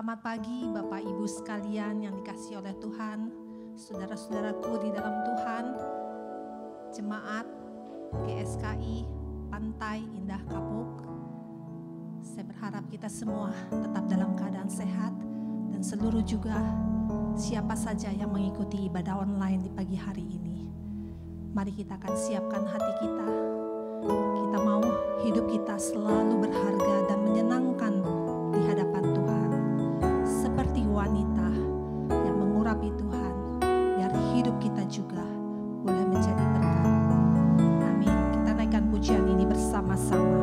Selamat pagi Bapak Ibu sekalian yang dikasihi oleh Tuhan, saudara-saudaraku di dalam Tuhan, jemaat GSKI Pantai Indah Kapuk. Saya berharap kita semua tetap dalam keadaan sehat dan seluruh juga siapa saja yang mengikuti ibadah online di pagi hari ini. Mari kita akan siapkan hati kita. Kita mau hidup kita selalu berharga dan menyenangkan di hadapan Tuhan. Seperti wanita yang mengurapi Tuhan, biar hidup kita juga boleh menjadi berkat. Amin. Kita naikkan pujian ini bersama-sama.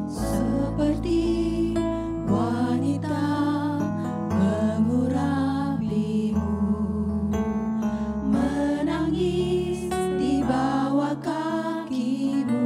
Seperti wanita mengurapimu, menangis di bawah kakimu.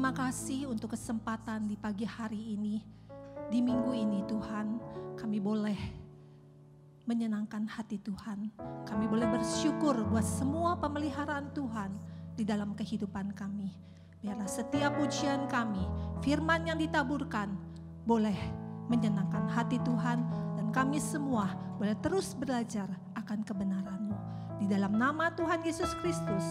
terima kasih untuk kesempatan di pagi hari ini, di minggu ini Tuhan, kami boleh menyenangkan hati Tuhan. Kami boleh bersyukur buat semua pemeliharaan Tuhan di dalam kehidupan kami. Biarlah setiap pujian kami, firman yang ditaburkan, boleh menyenangkan hati Tuhan. Dan kami semua boleh terus belajar akan kebenaran-Mu. Di dalam nama Tuhan Yesus Kristus,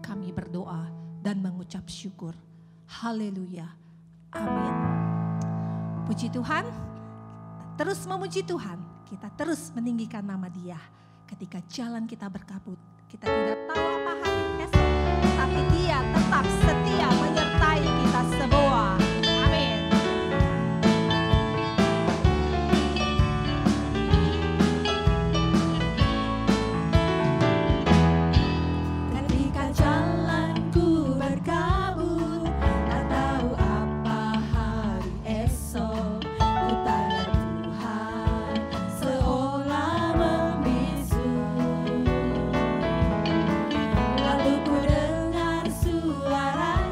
kami berdoa dan mengucap syukur. Haleluya. Amin. Puji Tuhan. Terus memuji Tuhan. Kita terus meninggikan nama Dia. Ketika jalan kita berkabut, kita tidak tahu apa hari esok, tapi Dia tetap setia menyertai kita semua. Amin. Ketika jalanku berkabut, tak tahu apa hari esok, ku tanya Tuhan seolah membisu. Lalu ku dengar suara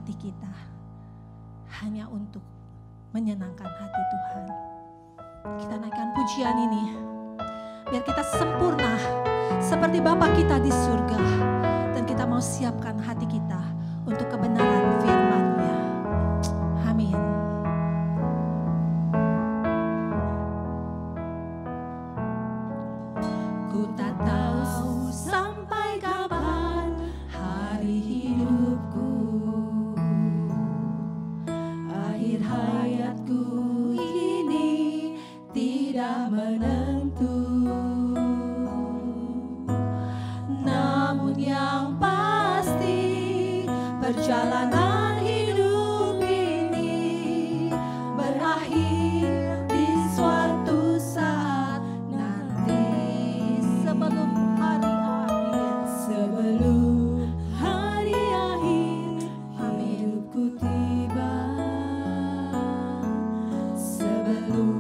hati kita hanya untuk menyenangkan hati Tuhan. Kita naikkan pujian ini, biar kita sempurna seperti Bapa kita di surga. Dan kita mau siapkan hati kita untuk kebenaran firman-Nya. Amin. Ku tak tahu sampai kapan hari hidupku, akhir hayatku ini tidak menentu. Namun yang pasti perjalanan hidup ini berakhir di suatu saat nanti. Sebelum hari akhir hidupku tiba, sebelum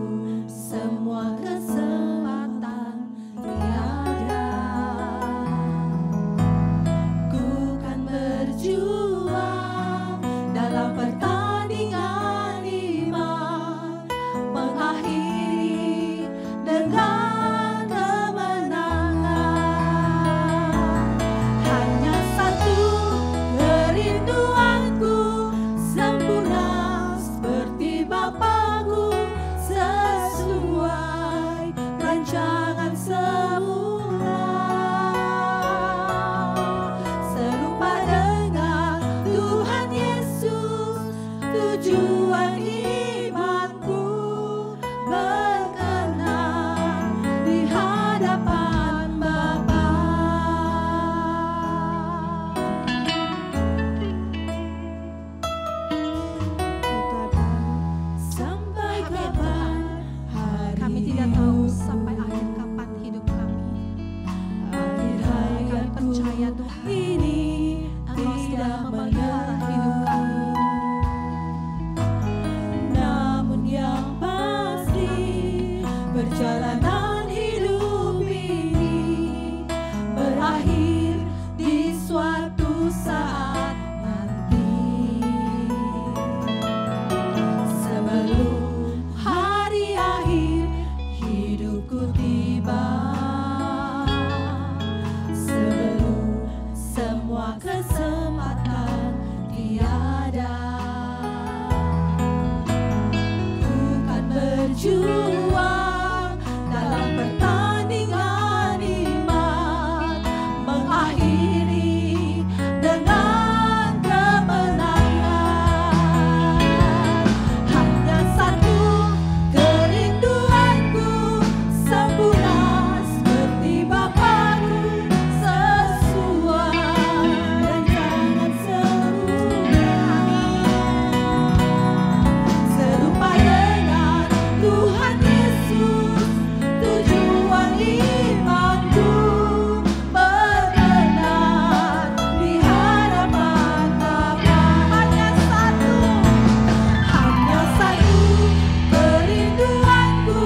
semua kesempatan tiada, ku kan berjuang dalam pertandingan iman, mengakhiri dengan kemenangan. Hanya satu kerinduanku, sempurna seperti Bapakku, sesuai rancangan semula, serupa dengan Tuhan Yesus, tujuan imanku, berkenan di hadapan Bapa. Sampai kapan hari Kami tidak tahu sampai akhir kapan hidup kami. akhir Kami hayatku percaya Tuhan, ini Engkau tidak sudah memelihara hidup kami. Namun yang pasti perjalanan hidup ini berakhir di suatu saat nanti. Sebelum hari akhir hidupku tiba, sebelum semua kesempatan tiada, ku kan berjuang dalam pertandingan iman, mengakhiri dengan kemenangan. Hanya satu kerinduanku, sempurna seperti Bapakku, sesuai rancangan semula, serupa dengan Tuhan Yesus, tujuan imanku, berkenan di hadapan Bapa. Hanya satu kerinduanku,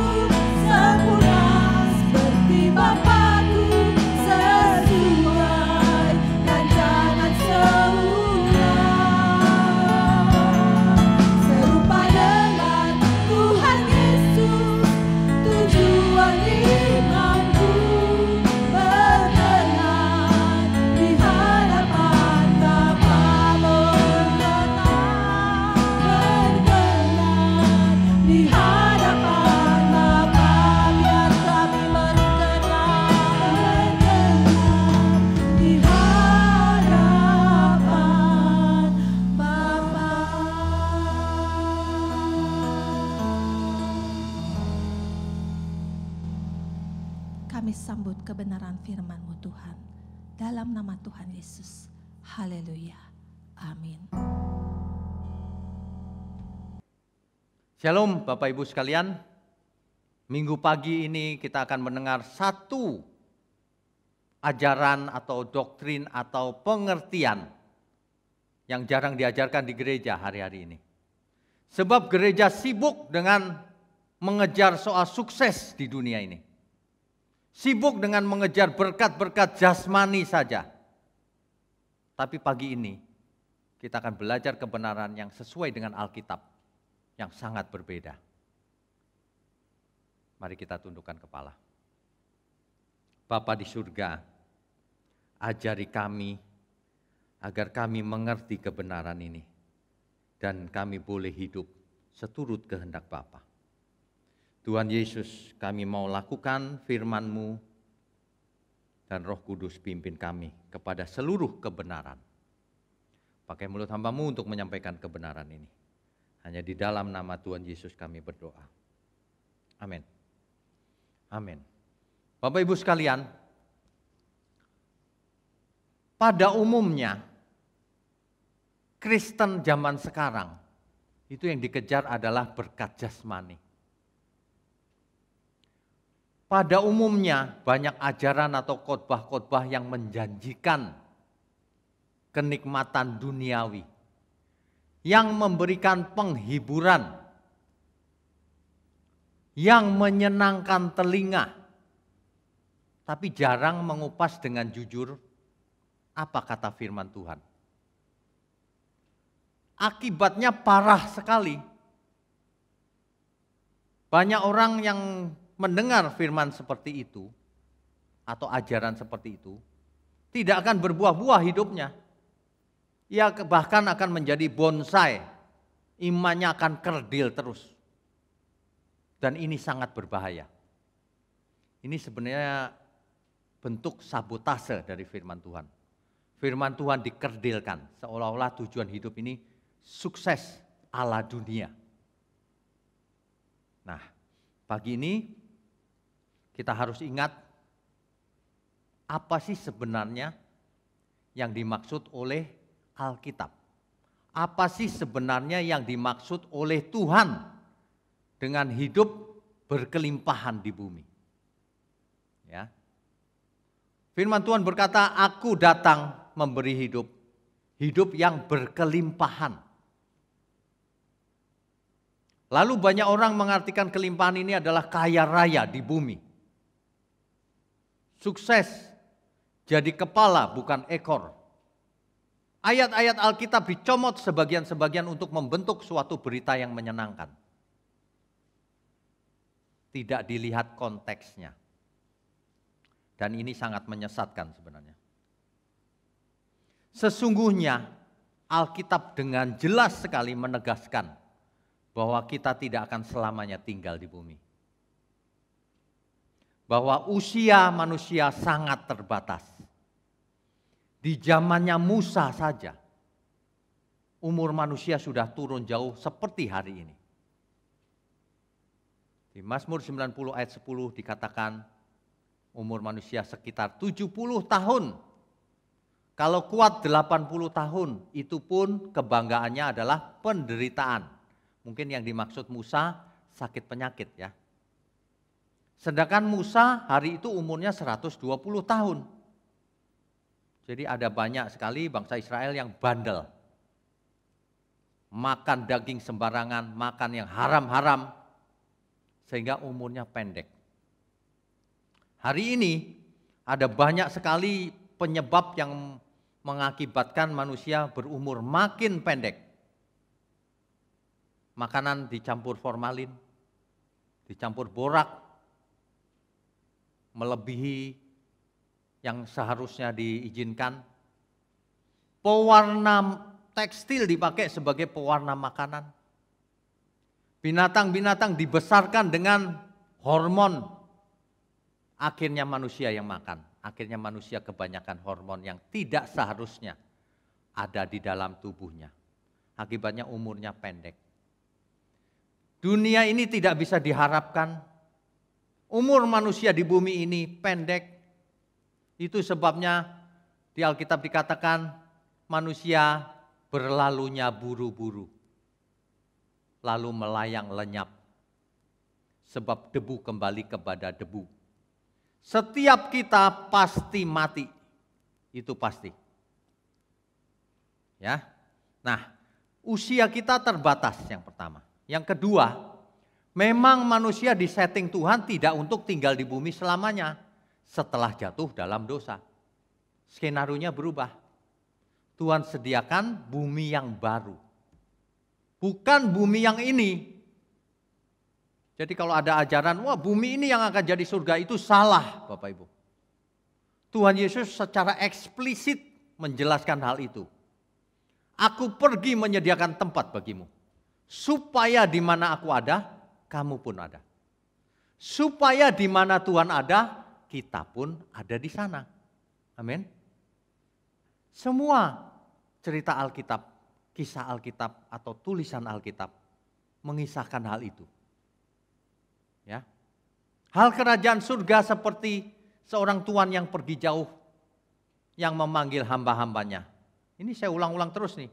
sempurna seperti Bapakku, sesuai rancangan semula, serupa dengan Tuhan Yesus, tujuan imanku, berkenan di hadapan Bapa. Berkenan di hadapan Bapa, biar kami berkenan di hadapan Bapa. Kami sambut kebenaran firman-Mu Tuhan. Dalam nama Tuhan Yesus. Haleluya. Amin. Shalom Bapak Ibu sekalian. Minggu pagi ini kita akan mendengar satu ajaran atau doktrin atau pengertian yang jarang diajarkan di gereja hari-hari ini. Sebab gereja sibuk dengan mengejar soal sukses di dunia ini. Sibuk dengan mengejar berkat-berkat jasmani saja. Tapi pagi ini kita akan belajar kebenaran yang sesuai dengan Alkitab, yang sangat berbeda. Mari kita tundukkan kepala. Bapa di surga, ajari kami agar kami mengerti kebenaran ini dan kami boleh hidup seturut kehendak Bapa. Tuhan Yesus, kami mau lakukan firman-Mu dan Roh Kudus pimpin kami kepada seluruh kebenaran. Pakai mulut hamba-Mu untuk menyampaikan kebenaran ini. Hanya di dalam nama Tuhan Yesus kami berdoa. Amin. Amin. Bapak Ibu sekalian, pada umumnya Kristen zaman sekarang itu yang dikejar adalah berkat jasmani. Pada umumnya banyak ajaran atau khotbah-khotbah yang menjanjikan kenikmatan duniawi, yang memberikan penghiburan, yang menyenangkan telinga, tapi jarang mengupas dengan jujur apa kata firman Tuhan. Akibatnya parah sekali. Banyak orang yang mendengar firman seperti itu atau ajaran seperti itu tidak akan berbuah-buah hidupnya. Ia bahkan akan menjadi bonsai, imannya akan kerdil terus. Dan ini sangat berbahaya. Ini sebenarnya bentuk sabotase dari firman Tuhan. Firman Tuhan dikerdilkan, seolah-olah tujuan hidup ini sukses ala dunia. Nah, pagi ini kita harus ingat apa sih sebenarnya yang dimaksud oleh Alkitab. Apa sih sebenarnya yang dimaksud oleh Tuhan dengan hidup berkelimpahan di bumi? Ya. Firman Tuhan berkata, "Aku datang memberi hidup, hidup yang berkelimpahan." Lalu banyak orang mengartikan kelimpahan ini adalah kaya raya di bumi. Sukses jadi kepala bukan ekor. Ayat-ayat Alkitab dicomot sebagian-sebagian untuk membentuk suatu berita yang menyenangkan. Tidak dilihat konteksnya. Dan ini sangat menyesatkan sebenarnya. Sesungguhnya Alkitab dengan jelas sekali menegaskan bahwa kita tidak akan selamanya tinggal di bumi. Bahwa usia manusia sangat terbatas. Di zamannya Musa saja, umur manusia sudah turun jauh seperti hari ini. Di Mazmur 90 ayat 10 dikatakan umur manusia sekitar 70 tahun. Kalau kuat 80 tahun, itu pun kebanggaannya adalah penderitaan. Mungkin yang dimaksud Musa sakit penyakit ya. Sedangkan Musa hari itu umurnya 120 tahun. Jadi ada banyak sekali bangsa Israel yang bandel. Makan daging sembarangan, makan yang haram-haram, sehingga umurnya pendek. Hari ini ada banyak sekali penyebab yang mengakibatkan manusia berumur makin pendek. Makanan dicampur formalin, dicampur borak, melebihi yang seharusnya diizinkan. Pewarna tekstil dipakai sebagai pewarna makanan. Binatang-binatang dibesarkan dengan hormon. Akhirnya manusia yang makan. Akhirnya manusia kebanyakan hormon yang tidak seharusnya ada di dalam tubuhnya. Akibatnya umurnya pendek. Dunia ini tidak bisa diharapkan. Umur manusia di bumi ini pendek. Itu sebabnya di Alkitab dikatakan manusia berlalunya buru-buru, lalu melayang lenyap, sebab debu kembali kepada debu. Setiap kita pasti mati, itu pasti. Ya, nah usia kita terbatas yang pertama. Yang kedua, memang manusia disetting Tuhan tidak untuk tinggal di bumi selamanya. Setelah jatuh dalam dosa, skenarionya berubah. Tuhan sediakan bumi yang baru. Bukan bumi yang ini. Jadi kalau ada ajaran, wah bumi ini yang akan jadi surga, itu salah Bapak Ibu. Tuhan Yesus secara eksplisit menjelaskan hal itu. Aku pergi menyediakan tempat bagimu. Supaya di mana aku ada, kamu pun ada. Supaya di mana Tuhan ada, kita pun ada di sana. Amin. Semua cerita Alkitab, kisah Alkitab atau tulisan Alkitab mengisahkan hal itu. Ya. Hal kerajaan surga seperti seorang tuan yang pergi jauh, yang memanggil hamba-hambanya. Ini saya ulang-ulang terus nih.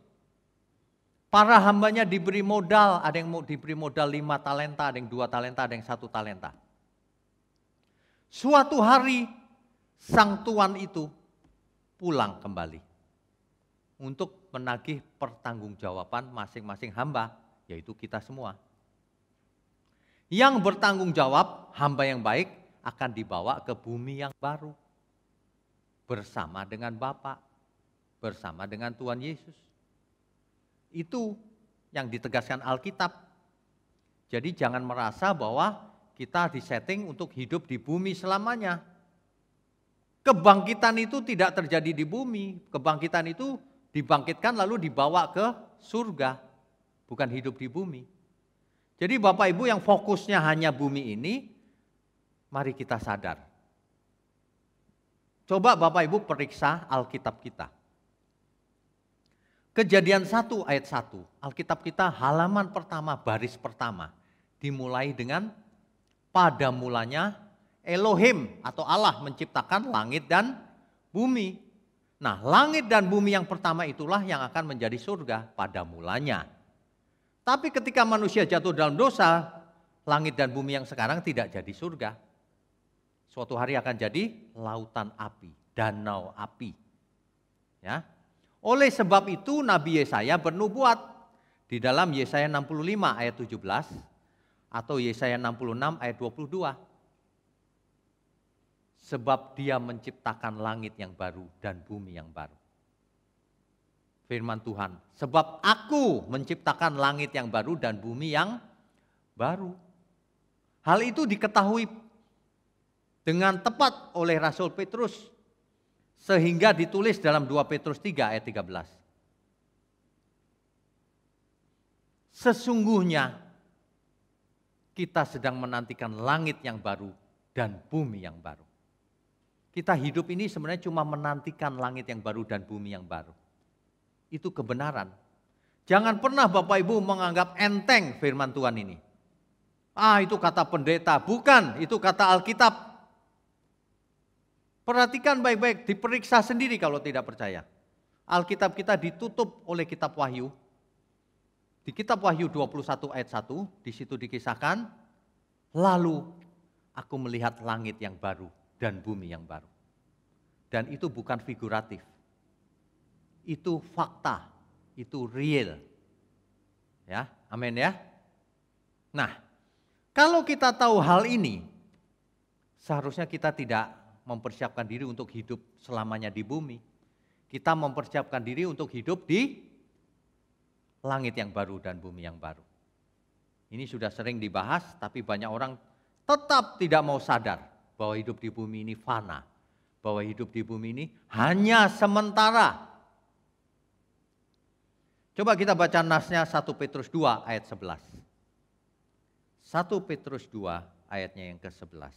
Para hambanya diberi modal, ada yang mau diberi modal 5 talenta, ada yang 2 talenta, ada yang 1 talenta. Suatu hari sang tuan itu pulang kembali untuk menagih pertanggungjawaban masing-masing hamba, yaitu kita semua. Yang bertanggung jawab, hamba yang baik akan dibawa ke bumi yang baru. Bersama dengan Bapa, bersama dengan Tuhan Yesus. Itu yang ditegaskan Alkitab. Jadi jangan merasa bahwa kita disetting untuk hidup di bumi selamanya. Kebangkitan itu tidak terjadi di bumi. Kebangkitan itu dibangkitkan lalu dibawa ke surga. Bukan hidup di bumi. Jadi Bapak Ibu yang fokusnya hanya bumi ini, mari kita sadar. Coba Bapak Ibu periksa Alkitab kita. Kejadian 1 ayat 1, Alkitab kita halaman pertama, baris pertama. Dimulai dengan pada mulanya Elohim atau Allah menciptakan langit dan bumi. Nah, langit dan bumi yang pertama itulah yang akan menjadi surga pada mulanya. Tapi ketika manusia jatuh dalam dosa, langit dan bumi yang sekarang tidak jadi surga. Suatu hari akan jadi lautan api, danau api. Ya. Oleh sebab itu Nabi Yesaya bernubuat di dalam Yesaya 65 ayat 17 atau Yesaya 66 ayat 22. Sebab Dia menciptakan langit yang baru dan bumi yang baru. Firman Tuhan, sebab Aku menciptakan langit yang baru dan bumi yang baru. Hal itu diketahui dengan tepat oleh Rasul Petrus, sehingga ditulis dalam 2 Petrus 3 ayat 13. Sesungguhnya kita sedang menantikan langit yang baru dan bumi yang baru. Kita hidup ini sebenarnya cuma menantikan langit yang baru dan bumi yang baru. Itu kebenaran. Jangan pernah Bapak Ibu menganggap enteng firman Tuhan ini. Itu kata pendeta, bukan, itu kata Alkitab. Perhatikan baik-baik, diperiksa sendiri kalau tidak percaya. Alkitab kita ditutup oleh kitab Wahyu. Di kitab Wahyu 21 ayat 1, di situ dikisahkan, lalu aku melihat langit yang baru dan bumi yang baru. Dan itu bukan figuratif. Itu fakta, itu real. Ya, amin ya. Nah, kalau kita tahu hal ini, seharusnya kita tidak mempersiapkan diri untuk hidup selamanya di bumi. Kita mempersiapkan diri untuk hidup di langit yang baru dan bumi yang baru. Ini sudah sering dibahas, tapi banyak orang tetap tidak mau sadar bahwa hidup di bumi ini fana. Bahwa hidup di bumi ini hanya sementara. Coba kita baca nasnya 1 Petrus 2 ayat 11. 1 Petrus 2 ayatnya yang ke-11.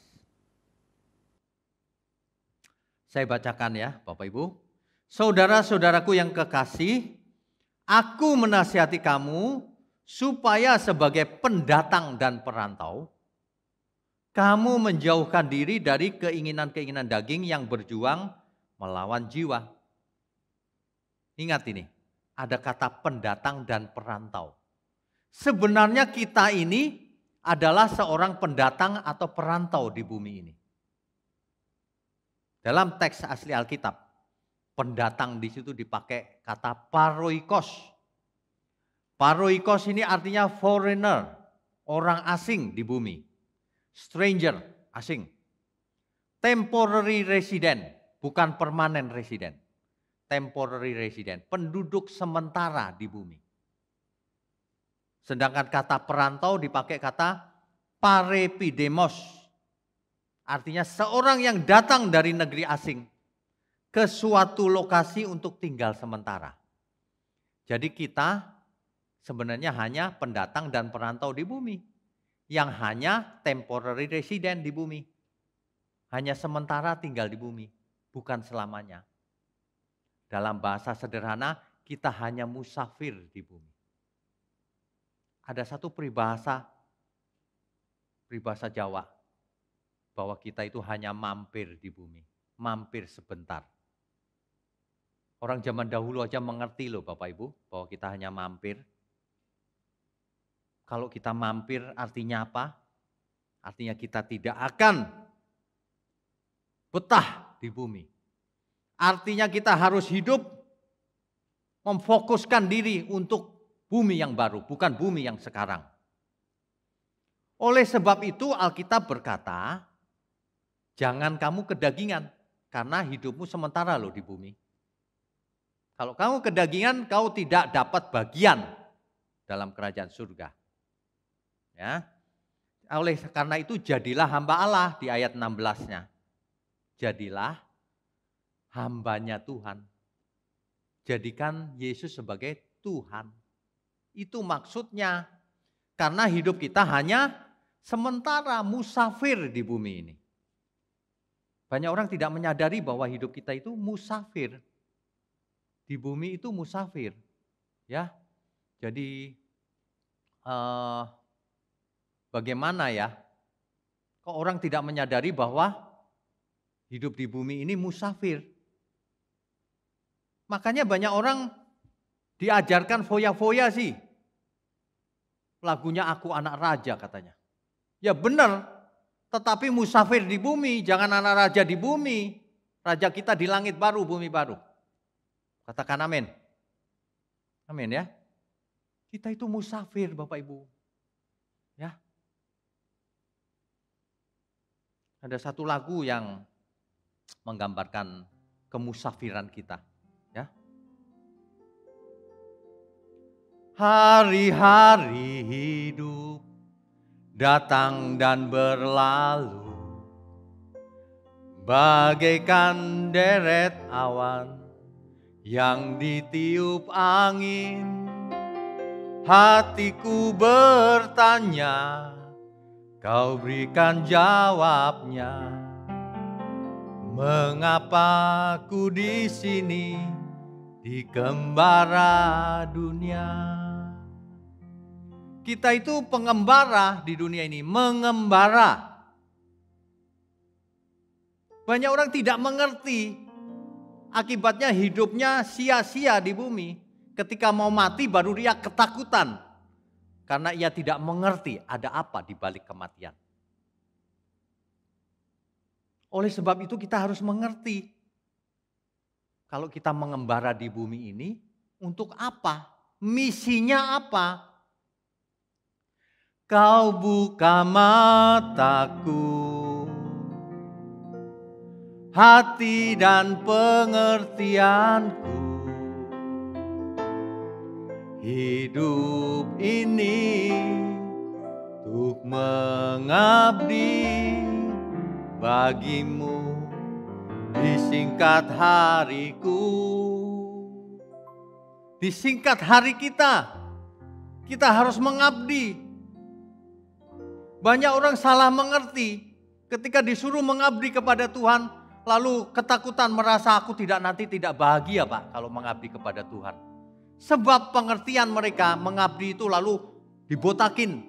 Saya bacakan ya Bapak Ibu. Saudara-saudaraku yang kekasih, aku menasihati kamu supaya sebagai pendatang dan perantau, kamu menjauhkan diri dari keinginan-keinginan daging yang berjuang melawan jiwa. Ingat ini, ada kata pendatang dan perantau. Sebenarnya kita ini adalah seorang pendatang atau perantau di bumi ini. Dalam teks asli Alkitab, pendatang di situ dipakai kata paroikos. Paroikos ini artinya foreigner, orang asing di bumi. Stranger, asing. Temporary resident, bukan permanent resident. temporary resident, penduduk sementara di bumi. Sedangkan kata perantau dipakai kata parepidemos. Artinya seorang yang datang dari negeri asing ke suatu lokasi untuk tinggal sementara. Jadi kita sebenarnya hanya pendatang dan perantau di bumi. Yang hanya temporary resident di bumi. Hanya sementara tinggal di bumi, bukan selamanya. Dalam bahasa sederhana, kita hanya musafir di bumi. Ada satu peribahasa Jawa, bahwa kita itu hanya mampir di bumi, mampir sebentar. Orang zaman dahulu aja mengerti loh Bapak Ibu, bahwa kita hanya mampir. Kalau kita mampir artinya apa? Artinya kita tidak akan betah di bumi. Artinya kita harus hidup memfokuskan diri untuk bumi yang baru, bukan bumi yang sekarang. Oleh sebab itu Alkitab berkata, jangan kamu kedagingan, karena hidupmu sementara loh di bumi. Kalau kamu kedagingan, kau tidak dapat bagian dalam kerajaan surga. Ya. Oleh karena itu jadilah hamba Allah di ayat 16-nya. Jadilah hambanya Tuhan. Jadikan Yesus sebagai Tuhan. Itu maksudnya. Karena hidup kita hanya sementara musafir di bumi ini. Banyak orang tidak menyadari bahwa hidup kita itu musafir. Di bumi itu musafir. Ya. Jadi bagaimana ya? Kok orang tidak menyadari bahwa hidup di bumi ini musafir. Makanya banyak orang diajarkan foya-foya sih. Lagunya Aku Anak Raja katanya. Ya benar, tetapi musafir di bumi, jangan anak raja di bumi. Raja kita di langit baru, bumi baru. Katakan amin. Amin ya. Kita itu musafir Bapak Ibu. Ya. Ada satu lagu yang menggambarkan kemusafiran kita. Ya. Hari-hari hidup datang dan berlalu, bagaikan deret awan yang ditiup angin. Hatiku bertanya, kau berikan jawabnya. Mengapa ku di sini di gembara dunia? Kita itu pengembara di dunia ini, mengembara. Banyak orang tidak mengerti, akibatnya hidupnya sia-sia di bumi. Ketika mau mati baru dia ketakutan, karena ia tidak mengerti ada apa di balik kematian. Oleh sebab itu kita harus mengerti, kalau kita mengembara di bumi ini, untuk apa? Misinya apa? Kau buka mataku, hati dan pengertianku. Hidup ini untuk mengabdi bagimu, disingkat hariku. Disingkat hari kita harus mengabdi. Banyak orang salah mengerti ketika disuruh mengabdi kepada Tuhan, lalu ketakutan merasa aku nanti tidak bahagia Pak kalau mengabdi kepada Tuhan. Sebab pengertian mereka mengabdi itu lalu dibotakin.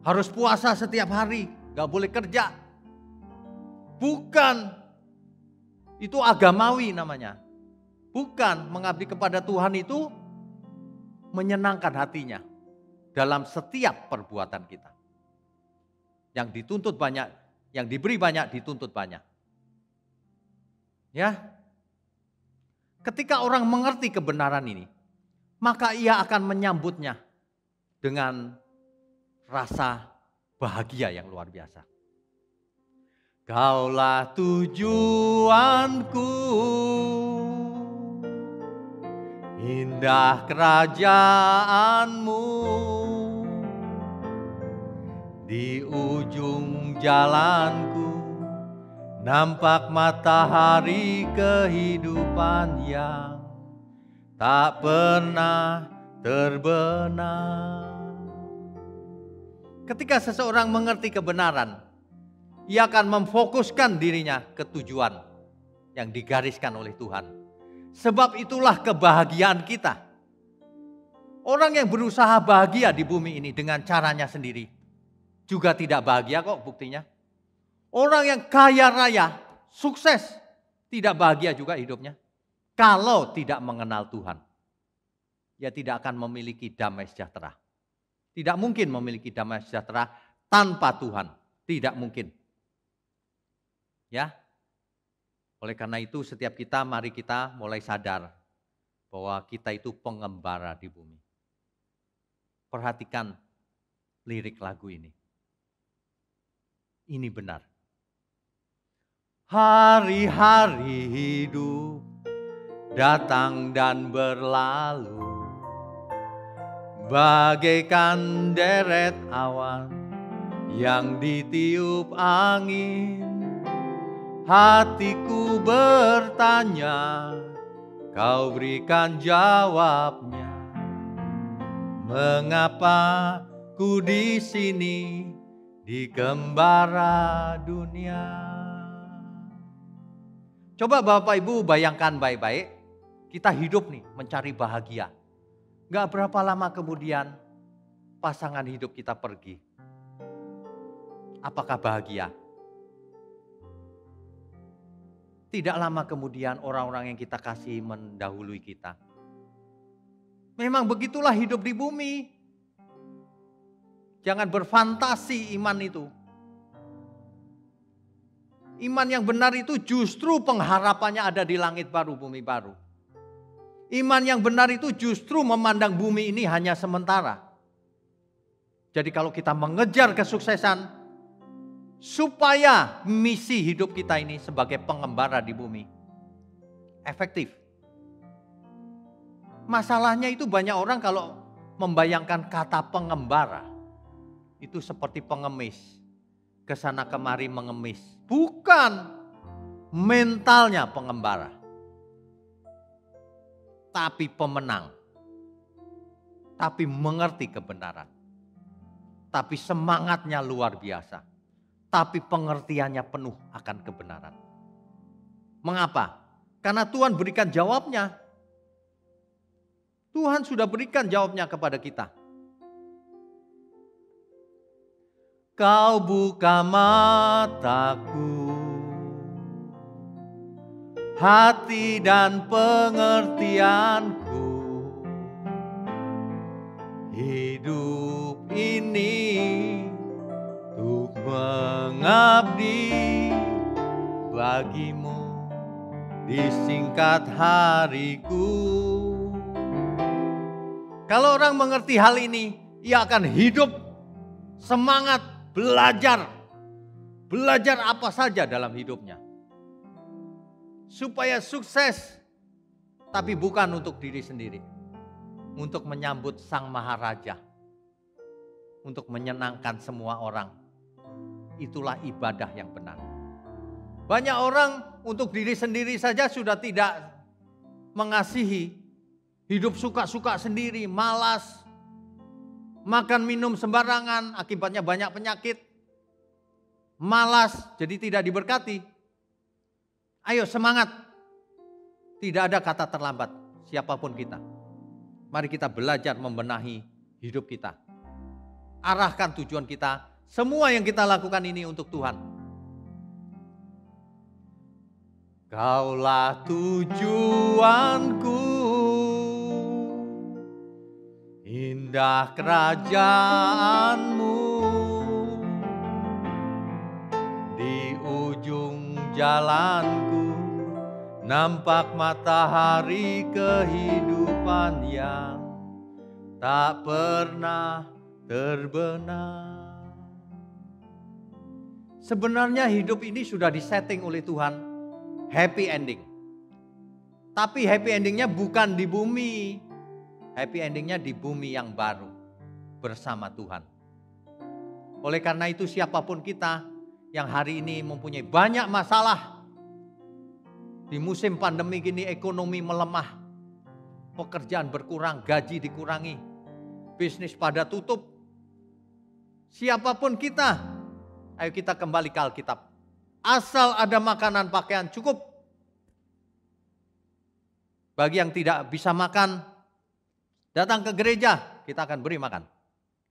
Harus puasa setiap hari, gak boleh kerja. Bukan, itu agamawi namanya. Bukan, mengabdi kepada Tuhan itu menyenangkan hatinya dalam setiap perbuatan kita. Yang dituntut banyak, yang diberi banyak, dituntut banyak. Ya. Ketika orang mengerti kebenaran ini, maka ia akan menyambutnya dengan rasa bahagia yang luar biasa. Kaulah tujuanku, indah kerajaanmu. Di ujung jalanku nampak matahari kehidupan yang tak pernah terbenam. Ketika seseorang mengerti kebenaran, ia akan memfokuskan dirinya ke tujuan yang digariskan oleh Tuhan. Sebab itulah kebahagiaan kita. Orang yang berusaha bahagia di bumi ini dengan caranya sendiri juga tidak bahagia kok buktinya. Orang yang kaya raya, sukses, tidak bahagia juga hidupnya. Kalau tidak mengenal Tuhan, dia tidak akan memiliki damai sejahtera. Tidak mungkin memiliki damai sejahtera tanpa Tuhan. Tidak mungkin. Ya. Oleh karena itu setiap kita, mari kita mulai sadar bahwa kita itu pengembara di bumi. Perhatikan lirik lagu ini. Ini benar. Hari-hari hidup datang dan berlalu, bagaikan deret awan yang ditiup angin. Hatiku bertanya, kau berikan jawabnya. Mengapa ku di sini di gembara dunia? Coba Bapak Ibu bayangkan baik-baik, kita hidup nih mencari bahagia. Gak berapa lama kemudian pasangan hidup kita pergi. Apakah bahagia? Tidak lama kemudian orang-orang yang kita kasih mendahului kita. Memang begitulah hidup di bumi. Jangan berfantasi iman itu. Iman yang benar itu justru pengharapannya ada di langit baru, bumi baru. Iman yang benar itu justru memandang bumi ini hanya sementara. Jadi kalau kita mengejar kesuksesan, supaya misi hidup kita ini sebagai pengembara di bumi efektif. Masalahnya itu banyak orang kalau membayangkan kata pengembara itu seperti pengemis, kesana kemari mengemis. Bukan mentalnya pengembara, tapi pemenang, tapi mengerti kebenaran, tapi semangatnya luar biasa. Tapi pengertiannya penuh akan kebenaran. Mengapa? Karena Tuhan berikan jawabnya. Tuhan sudah berikan jawabnya kepada kita. Kau buka mataku, hati dan pengertianku. Hidup ini untuk mengabdi bagimu, disingkat hariku. Kalau orang mengerti hal ini, ia akan hidup semangat belajar. Belajar apa saja dalam hidupnya. Supaya sukses, tapi bukan untuk diri sendiri. Untuk menyambut Sang Maharaja. Untuk menyenangkan semua orang. Itulah ibadah yang benar. Banyak orang untuk diri sendiri saja sudah tidak mengasihi. Hidup suka-suka sendiri, malas. Makan minum sembarangan, akibatnya banyak penyakit. Malas, jadi tidak diberkati. Ayo semangat. Tidak ada kata terlambat, siapapun kita. Mari kita belajar membenahi hidup kita. Arahkan tujuan kita. Semua yang kita lakukan ini untuk Tuhan. Kaulah tujuanku, indah kerajaanmu. Di ujung jalanku nampak matahari kehidupan yang tak pernah terbenam. Sebenarnya hidup ini sudah disetting oleh Tuhan happy ending. Tapi happy endingnya bukan di bumi. Happy endingnya di bumi yang baru bersama Tuhan. Oleh karena itu siapapun kita yang hari ini mempunyai banyak masalah. Di musim pandemi gini ekonomi melemah. Pekerjaan berkurang, gaji dikurangi. Bisnis pada tutup. Siapapun kita, ayo kita kembali ke Alkitab. Asal ada makanan pakaian cukup. Bagi yang tidak bisa makan, datang ke gereja, kita akan beri makan.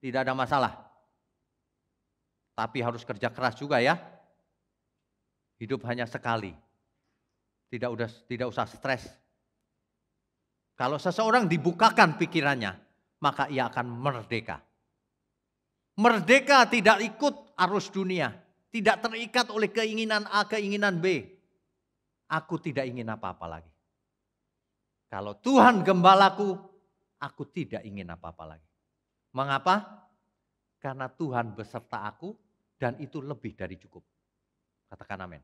Tidak ada masalah. Tapi harus kerja keras juga ya. Hidup hanya sekali. Tidak usah stres. Kalau seseorang dibukakan pikirannya, maka ia akan merdeka. Merdeka tidak ikut arus dunia. Tidak terikat oleh keinginan A, keinginan B. Aku tidak ingin apa-apa lagi. Kalau Tuhan gembalaku, aku tidak ingin apa-apa lagi. Mengapa? Karena Tuhan beserta aku dan itu lebih dari cukup. Katakan amin.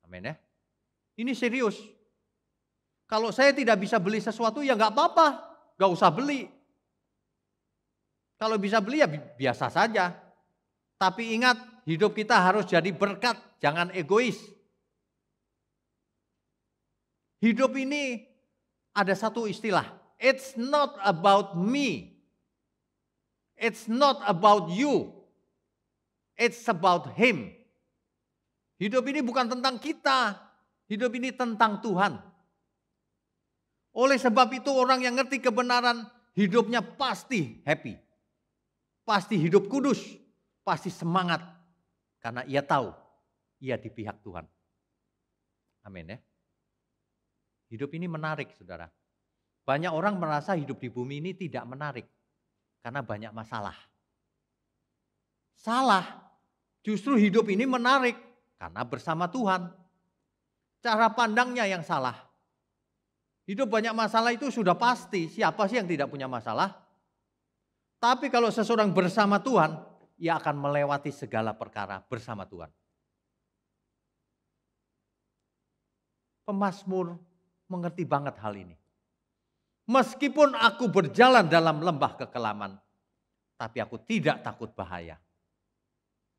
Amin ya. Ini serius. Kalau saya tidak bisa beli sesuatu ya nggak apa-apa. Nggak usah beli. Kalau bisa beli ya biasa saja. Tapi ingat, hidup kita harus jadi berkat, jangan egois. Hidup ini ada satu istilah, it's not about me. It's not about you. It's about him. Hidup ini bukan tentang kita, hidup ini tentang Tuhan. Oleh sebab itu orang yang ngerti kebenaran, hidupnya pasti happy. Pasti hidup kudus, pasti semangat. Karena ia tahu, ia di pihak Tuhan. Amin ya. Hidup ini menarik, saudara. Banyak orang merasa hidup di bumi ini tidak menarik. Karena banyak masalah. Salah. Justru hidup ini menarik. Karena bersama Tuhan. Cara pandangnya yang salah. Hidup banyak masalah itu sudah pasti. Siapa sih yang tidak punya masalah? Tapi kalau seseorang bersama Tuhan, ia akan melewati segala perkara bersama Tuhan. Pemazmur mengerti banget hal ini. Meskipun aku berjalan dalam lembah kekelaman, tapi aku tidak takut bahaya.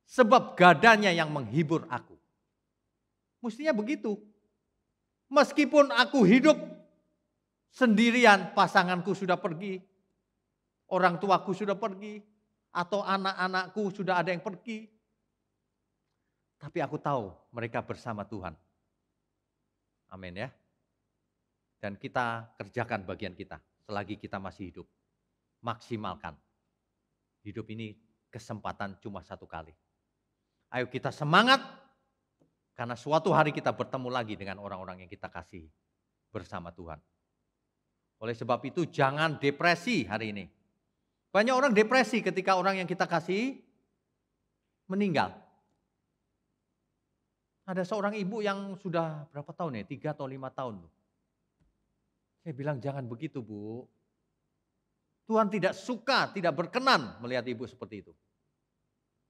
Sebab gadanya yang menghibur aku. Mestinya begitu. Meskipun aku hidup sendirian, pasanganku sudah pergi, orang tuaku sudah pergi, atau anak-anakku sudah ada yang pergi. Tapi aku tahu mereka bersama Tuhan. Amin ya. Dan kita kerjakan bagian kita selagi kita masih hidup. Maksimalkan. Hidup ini kesempatan cuma satu kali. Ayo kita semangat karena suatu hari kita bertemu lagi dengan orang-orang yang kita kasihi bersama Tuhan. Oleh sebab itu jangan depresi hari ini. Banyak orang depresi ketika orang yang kita kasihi meninggal. Ada seorang ibu yang sudah berapa tahun ya? 3 atau 5 tahun. Saya bilang jangan begitu Bu. Tuhan tidak suka, tidak berkenan melihat ibu seperti itu.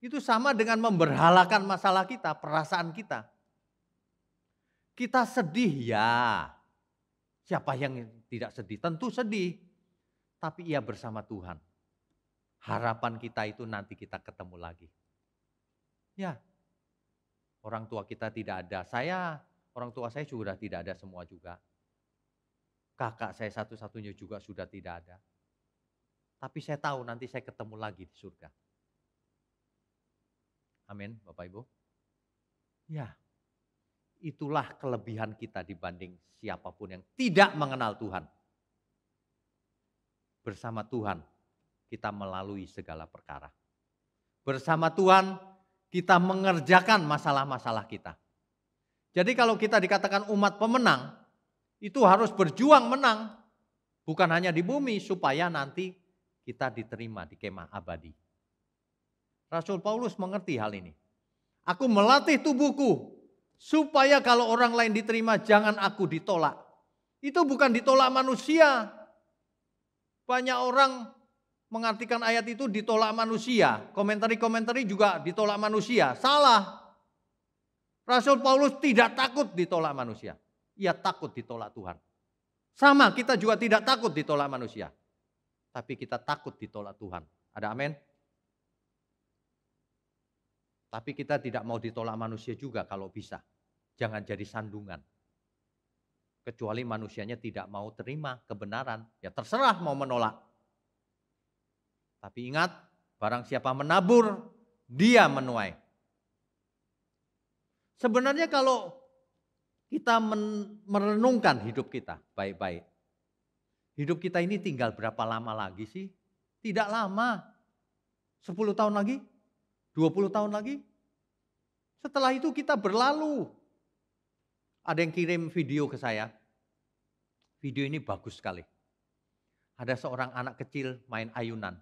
Itu sama dengan memberhalakan masalah kita, perasaan kita. Kita sedih ya. Siapa yang tidak sedih? Tentu sedih. Tapi ia bersama Tuhan. Harapan kita itu nanti kita ketemu lagi. Ya. Orang tua kita tidak ada. Orang tua saya sudah tidak ada semua juga. Kakak saya satu-satunya juga sudah tidak ada. Tapi saya tahu nanti saya ketemu lagi di surga. Amin, Bapak Ibu. Ya, itulah kelebihan kita dibanding siapapun yang tidak mengenal Tuhan. Bersama Tuhan kita melalui segala perkara. Bersama Tuhan kita mengerjakan masalah-masalah kita. Jadi kalau kita dikatakan umat pemenang, itu harus berjuang menang. Bukan hanya di bumi supaya nanti kita diterima di kemah abadi. Rasul Paulus mengerti hal ini. Aku melatih tubuhku supaya kalau orang lain diterima jangan aku ditolak. Itu bukan ditolak manusia. Banyak orang mengartikan ayat itu ditolak manusia. Komentari-komentari juga ditolak manusia. Salah. Rasul Paulus tidak takut ditolak manusia. Ia takut ditolak Tuhan. Sama, kita juga tidak takut ditolak manusia. Tapi kita takut ditolak Tuhan. Ada amin? Tapi kita tidak mau ditolak manusia juga kalau bisa. Jangan jadi sandungan. Kecuali manusianya tidak mau terima kebenaran. Ya terserah mau menolak. Tapi ingat, barang siapa menabur, dia menuai. Sebenarnya kalau kita merenungkan hidup kita baik-baik. Hidup kita ini tinggal berapa lama lagi sih? Tidak lama. 10 tahun lagi? 20 tahun lagi? Setelah itu kita berlalu. Ada yang kirim video ke saya. Video ini bagus sekali. Ada seorang anak kecil main ayunan.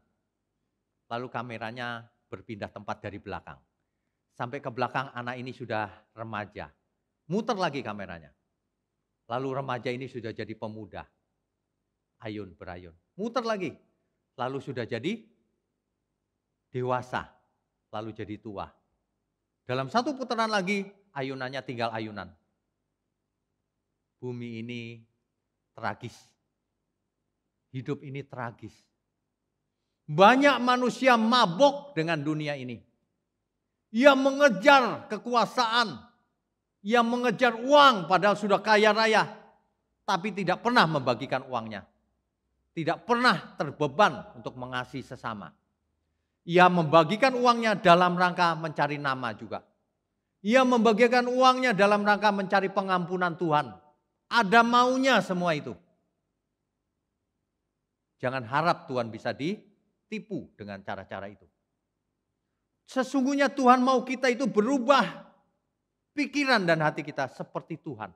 Lalu kameranya berpindah tempat dari belakang. Sampai ke belakang anak ini sudah remaja. Muter lagi kameranya. Lalu remaja ini sudah jadi pemuda. Ayun berayun. Muter lagi. Lalu sudah jadi dewasa. Lalu jadi tua. Dalam satu putaran lagi, ayunannya tinggal ayunan. Bumi ini tragis. Hidup ini tragis. Banyak manusia mabok dengan dunia ini. Ia mengejar kekuasaan. Ia mengejar uang padahal sudah kaya raya. Tapi tidak pernah membagikan uangnya. Tidak pernah terbeban untuk mengasihi sesama. Ia membagikan uangnya dalam rangka mencari nama juga. Ia membagikan uangnya dalam rangka mencari pengampunan Tuhan. Ada maunya semua itu. Jangan harap Tuhan bisa ditipu dengan cara-cara itu. Sesungguhnya Tuhan mau kita itu berubah pikiran dan hati kita seperti Tuhan.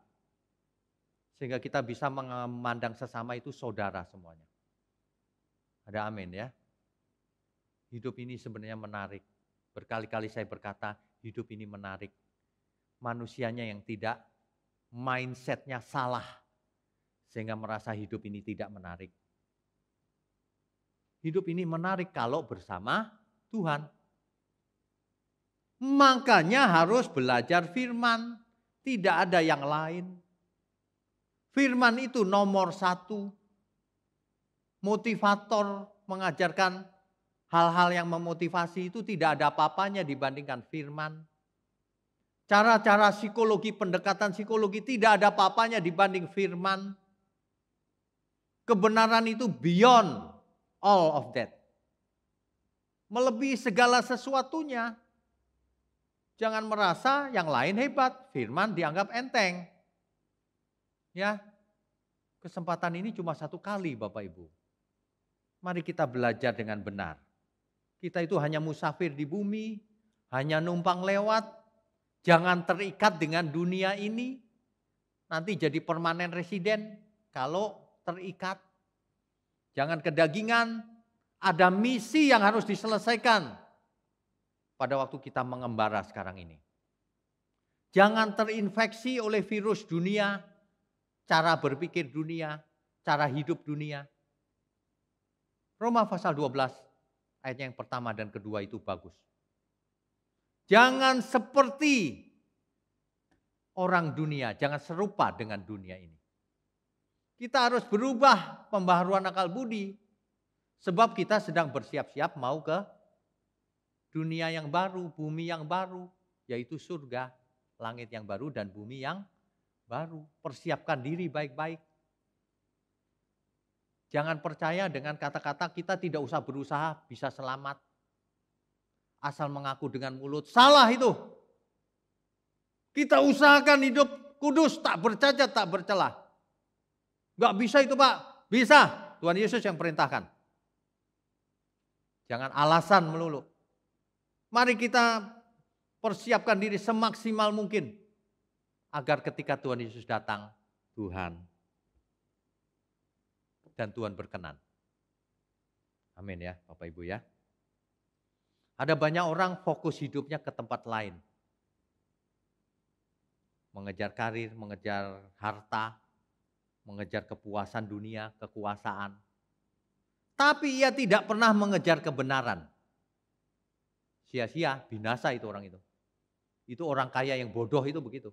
Sehingga kita bisa memandang sesama itu saudara semuanya. Ada amin ya. Hidup ini sebenarnya menarik. Berkali-kali saya berkata, hidup ini menarik. Manusianya yang tidak, mindsetnya salah. Sehingga merasa hidup ini tidak menarik. Hidup ini menarik kalau bersama Tuhan. Makanya harus belajar firman. Tidak ada yang lain. Firman itu nomor 1. Motivator mengajarkan hal-hal yang memotivasi itu tidak ada apa-apanya dibandingkan firman. Cara-cara psikologi, pendekatan psikologi tidak ada apa-apanya dibanding firman. Kebenaran itu beyond all of that. Melebihi segala sesuatunya. Jangan merasa yang lain hebat, firman dianggap enteng. Ya, kesempatan ini cuma 1 kali Bapak Ibu. Mari kita belajar dengan benar. Kita itu hanya musafir di bumi, hanya numpang lewat. Jangan terikat dengan dunia ini. Nanti jadi permanen residen kalau terikat. Jangan kedagingan, ada misi yang harus diselesaikan pada waktu kita mengembara sekarang ini. Jangan terinfeksi oleh virus dunia, cara berpikir dunia, cara hidup dunia. Roma pasal 12 ayat yang pertama dan kedua itu bagus. Jangan seperti orang dunia, jangan serupa dengan dunia ini. Kita harus berubah pembaharuan akal budi. Sebab kita sedang bersiap-siap mau ke dunia yang baru, bumi yang baru. Yaitu surga, langit yang baru dan bumi yang baru. Persiapkan diri baik-baik. Jangan percaya dengan kata-kata kita tidak usah berusaha bisa selamat. Asal mengaku dengan mulut, salah itu. Kita usahakan hidup kudus, tak bercacat, tak bercelah. Gak bisa itu Pak, bisa. Tuhan Yesus yang perintahkan. Jangan alasan melulu. Mari kita persiapkan diri semaksimal mungkin. Agar ketika Tuhan Yesus datang, Tuhan dan Tuhan berkenan. Amin ya Bapak Ibu ya. Ada banyak orang fokus hidupnya ke tempat lain. Mengejar karir, mengejar harta, mengejar kepuasan dunia, kekuasaan. Tapi ia tidak pernah mengejar kebenaran. Sia-sia, binasa itu orang itu. Itu orang kaya yang bodoh itu begitu.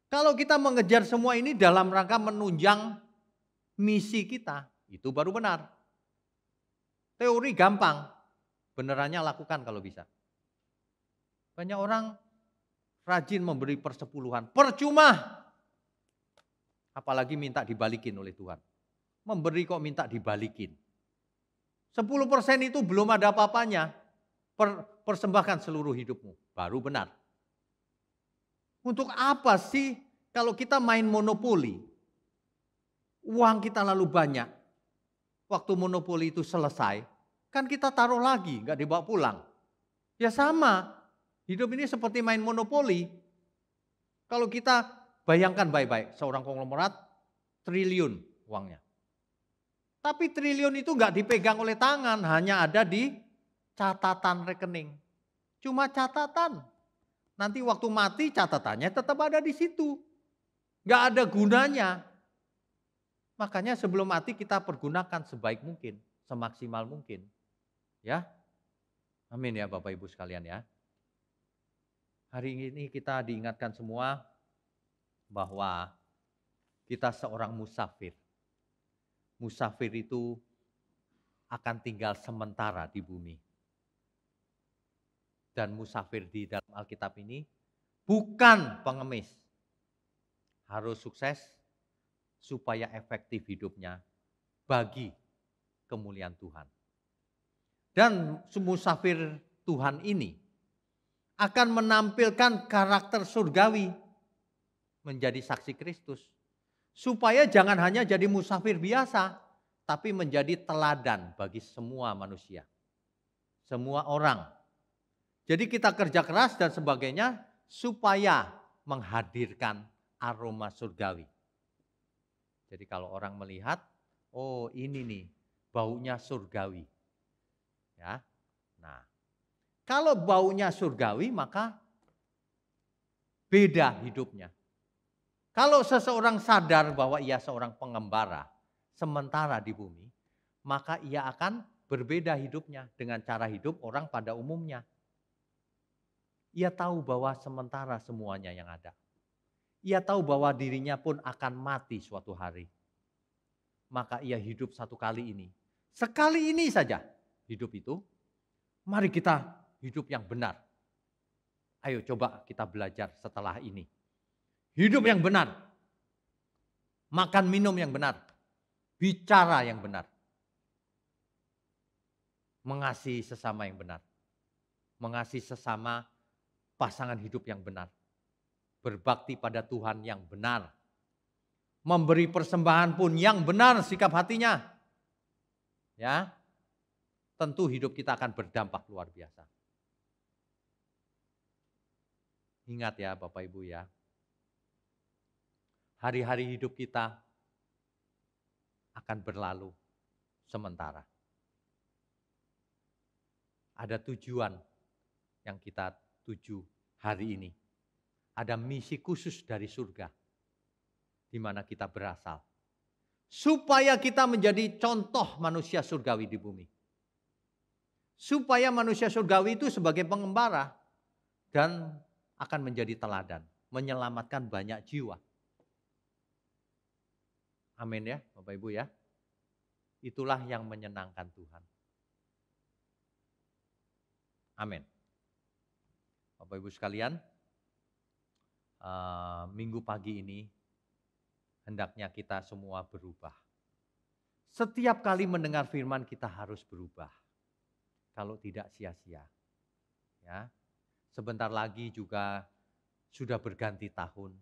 Kalau kita mengejar semua ini dalam rangka menunjang misi kita, itu baru benar. Teori gampang, benerannya lakukan kalau bisa. Banyak orang rajin memberi persepuluhan, percuma. Apalagi minta dibalikin oleh Tuhan. Memberi kok minta dibalikin. 10% itu belum ada apa-apanya. Persembahkan seluruh hidupmu, baru benar. Untuk apa sih kalau kita main monopoli? Uang kita lalu banyak. Waktu monopoli itu selesai, kan kita taruh lagi, nggak dibawa pulang. Ya sama, hidup ini seperti main monopoli. Kalau kita bayangkan baik-baik, seorang konglomerat triliun uangnya. Tapi triliun itu nggak dipegang oleh tangan, hanya ada di catatan rekening. Cuma catatan. Nanti waktu mati catatannya tetap ada di situ. Nggak ada gunanya. Makanya sebelum mati kita pergunakan sebaik mungkin, semaksimal mungkin. Ya. Amin ya Bapak Ibu sekalian ya. Hari ini kita diingatkan semua bahwa kita seorang musafir. Musafir itu akan tinggal sementara di bumi. Dan musafir di dalam Alkitab ini bukan pengemis. Harus sukses supaya efektif hidupnya bagi kemuliaan Tuhan. Dan musafir Tuhan ini akan menampilkan karakter surgawi menjadi saksi Kristus. Supaya jangan hanya jadi musafir biasa, tapi menjadi teladan bagi semua manusia. Semua orang. Jadi kita kerja keras dan sebagainya supaya menghadirkan aroma surgawi. Jadi kalau orang melihat, oh ini nih baunya surgawi. Ya. Nah, kalau baunya surgawi maka beda hidupnya. Kalau seseorang sadar bahwa ia seorang pengembara sementara di bumi, maka ia akan berbeda hidupnya dengan cara hidup orang pada umumnya. Ia tahu bahwa sementara semuanya yang ada. Ia tahu bahwa dirinya pun akan mati suatu hari. Maka ia hidup satu kali ini. Sekali ini saja hidup itu. Mari kita hidup yang benar. Ayo coba kita belajar setelah ini. Hidup yang benar. Makan minum yang benar. Bicara yang benar. Mengasihi sesama yang benar. Mengasihi sesama pasangan hidup yang benar. Berbakti pada Tuhan yang benar. Memberi persembahan pun yang benar sikap hatinya. Ya. Tentu hidup kita akan berdampak luar biasa. Ingat ya Bapak Ibu ya. Hari-hari hidup kita akan berlalu sementara. Ada tujuan yang kita tuju hari ini. Ada misi khusus dari surga di mana kita berasal. Supaya kita menjadi contoh manusia surgawi di bumi. Supaya manusia surgawi itu sebagai pengembara dan akan menjadi teladan, menyelamatkan banyak jiwa. Amin ya Bapak Ibu ya. Itulah yang menyenangkan Tuhan. Amin. Bapak Ibu sekalian, minggu pagi ini hendaknya kita semua berubah. Setiap kali mendengar firman kita harus berubah. Kalau tidak sia-sia. Ya. Sebentar lagi juga sudah berganti tahun.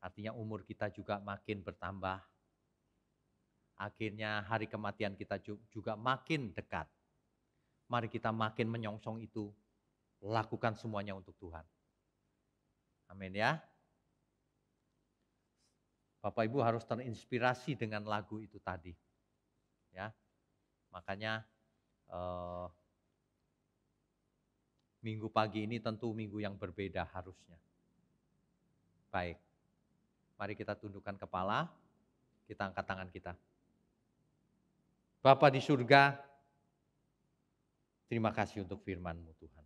Artinya umur kita juga makin bertambah. Akhirnya hari kematian kita juga makin dekat. Mari kita makin menyongsong itu. Lakukan semuanya untuk Tuhan. Amin ya. Bapak Ibu harus terinspirasi dengan lagu itu tadi. Ya. Makanya minggu pagi ini tentu minggu yang berbeda harusnya. Baik. Mari kita tundukkan kepala, kita angkat tangan kita. Bapa di surga, terima kasih untuk firman-Mu Tuhan.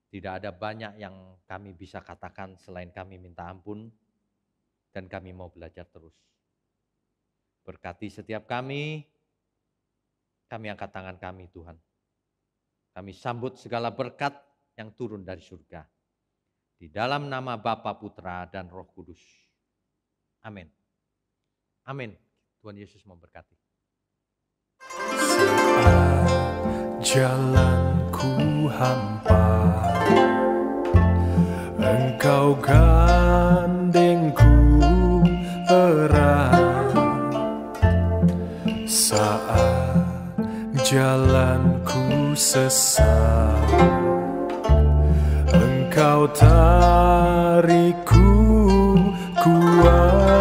Tidak ada banyak yang kami bisa katakan selain kami minta ampun dan kami mau belajar terus. Berkati setiap kami angkat tangan kami Tuhan. Kami sambut segala berkat yang turun dari surga. Di dalam nama Bapa, Putra, dan Roh Kudus. Amin. Amin. Tuhan Yesus memberkati. Saat jalanku hampa, Engkau gandengku erat. Saat jalanku sesat, Engkau tarikku kuat.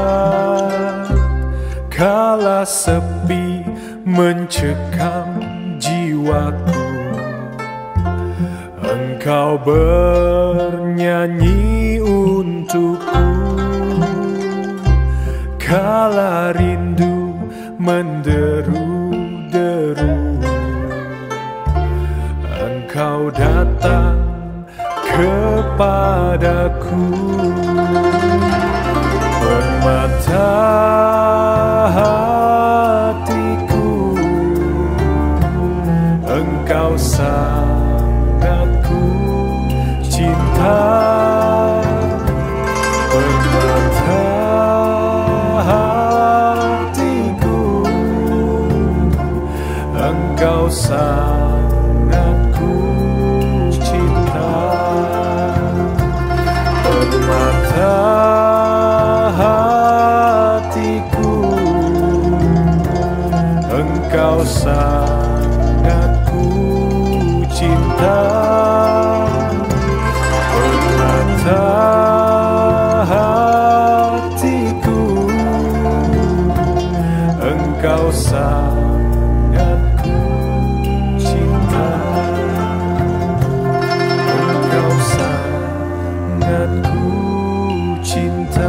Kala sepi mencekam jiwaku, Engkau bernyanyi untukku. Kala rindu menderu-deru, Engkau datang kepadaku. Permata hatiku, Engkau sangat ku cinta. Permata hatiku, Engkau sangat ku cinta. Permata hatiku, Engkau sangat ku cinta. Permata hatiku, Engkau sangat ku cinta. Engkau sangat ku cinta.